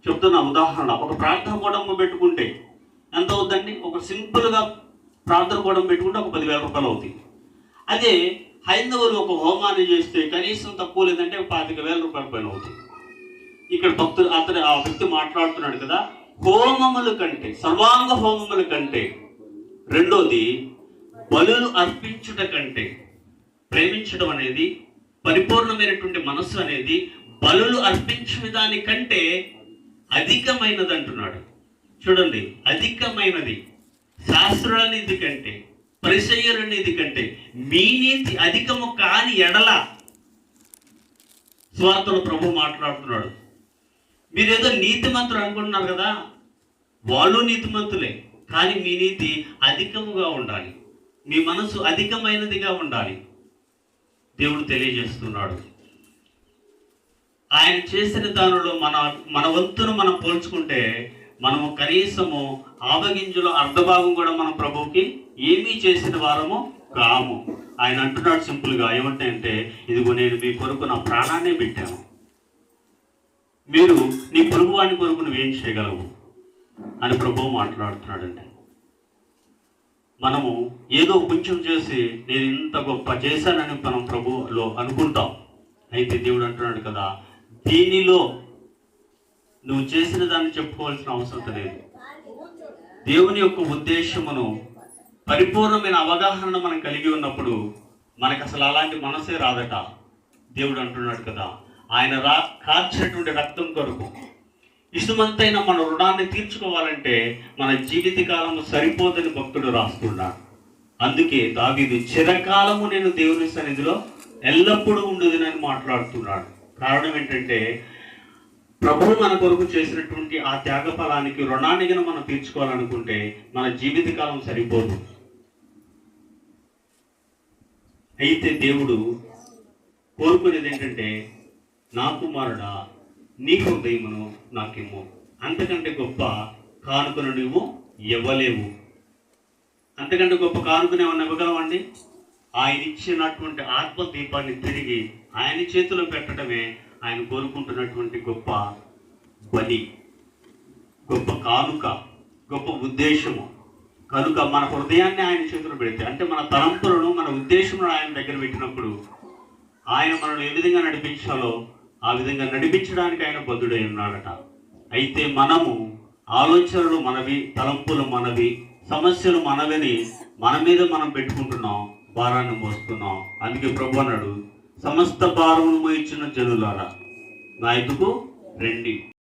చెప్తున్న ఉదాహరణ, ఒక ప్రార్థన కూడం పెట్టుకుంటే ఎంత అవుతుందండి? ఒక సింపుల్గా ప్రార్థన కూడం పెట్టుకుంటే ఒక 10,000 రూపాయలు అవుతుంది. అదే హైందవులు ఒక హోమాన్ని చేస్తే కనీసం తక్కువ లేదంటే 25,000 రూపాయల పైన అవుతుంది. ఇక్కడ భక్తులు ఆ వ్యక్తి మాట్లాడుతున్నాడు కదా, హోమముల కంటే, సర్వాంగ హోమముల కంటే, రెండోది బలులు అర్పించుట కంటే, ప్రేమించడం అనేది, పరిపూర్ణమైనటువంటి మనస్సు అనేది బలులు అర్పించే దానికంటే అధికమైనది అంటున్నాడు. చూడండి, అధికమైనది. శాస్త్రుల నీతి కంటే, పరిసయ్యుల నీతి కంటే మీ నీతి అధికము కాని ఎడల, స్వార్థలో ప్రభు మాట్లాడుతున్నాడు. మీరేదో నీతిమంతులు అనుకుంటున్నారు కదా, వాళ్ళు నీతిమంతులే, కానీ మీ నీతి అధికముగా ఉండాలి, మీ మనసు అధికమైనదిగా ఉండాలి. దేవుడు తెలియజేస్తున్నాడు. ఆయన చేసిన దానిలో మన వంతును మనం పోల్చుకుంటే మనము కనీసము ఆవగింజలో అర్ధభాగం కూడా మనం ప్రభువుకి ఏమీ చేసిన వారము కాము. ఆయన అంటున్నాడు సింపుల్గా, ఏమంటే ఇదిగో నేను మీ కొరకు నా ప్రాణాన్నే పెట్టాను, మీరు నీ పొరుగు వాని కొరకు నువ్వేం చేయగలవు అని ప్రభువు మాట్లాడుతున్నాడండి. మనము ఏదో కొంచెం చేసి నేను ఇంత గొప్ప చేశానని మనం ప్రభువులో అనుకుంటాం. అయితే దేవుడు అంటున్నాడు కదా, దీనిలో నువ్వు చేసిన దాన్ని చెప్పుకోవాల్సిన అవసరం లేదు. దేవుని యొక్క ఉద్దేశమును, పరిపూర్ణమైన అవగాహన మనం కలిగి ఉన్నప్పుడు మనకు అసలు అలాంటి మనసే రాదట. దేవుడు అంటున్నాడు కదా, ఆయన కార్చినటువంటి రక్తం కొరకు ఇష్టమంతైన మన రుణాన్ని తీర్చుకోవాలంటే మన జీవిత కాలము సరిపోదని భక్తుడు రాస్తున్నాడు. అందుకే దావీదు చిరకాలము నేను దేవుని సన్నిధిలో ఎల్లప్పుడూ ఉండదునని మాట్లాడుతున్నాడు. కారణం ఏంటంటే ప్రభువు మన కొరకు చేసినటువంటి ఆ త్యాగ ఫలానికి రుణాన్ని మనం తీర్చుకోవాలనుకుంటే మన జీవిత కాలం సరిపోదు. అయితే దేవుడు కోరుకునేది ఏంటంటే, నా కుమారుడా నీ హృదయమును నాకేమో, అంతకంటే గొప్ప కానుకను నువ్వు ఇవ్వలేవు. అంతకంటే గొప్ప కానుకను ఏమన్నా ఇవ్వగలవండి? ఆయన ఇచ్చినటువంటి ఆత్మ దీపాన్ని తిరిగి ఆయన చేతిలో పెట్టడమే ఆయన కోరుకుంటున్నటువంటి గొప్ప బలి, గొప్ప కానుక, గొప్ప ఉద్దేశము. కనుక మన హృదయాన్ని ఆయన చేతిలో పెడితే, అంటే మన తలంపులను, మన ఉద్దేశములను ఆయన దగ్గర పెట్టినప్పుడు ఆయన మనల్ని ఏ విధంగా నడిపించాలో ఆ విధంగా నడిపించడానికి ఆయన బద్ధుడై ఉన్నాడట. అయితే మనము ఆలోచనలు మనవి, తలంపులు మనవి, సమస్యలు మనవని మన మీద మనం పెట్టుకుంటున్నాం, భారాన్ని మోస్తున్నాం. అందుకే ప్రభు అన్నాడు, సమస్త భారమును మోయించిన జనులారా నా ఎదుగు రండి.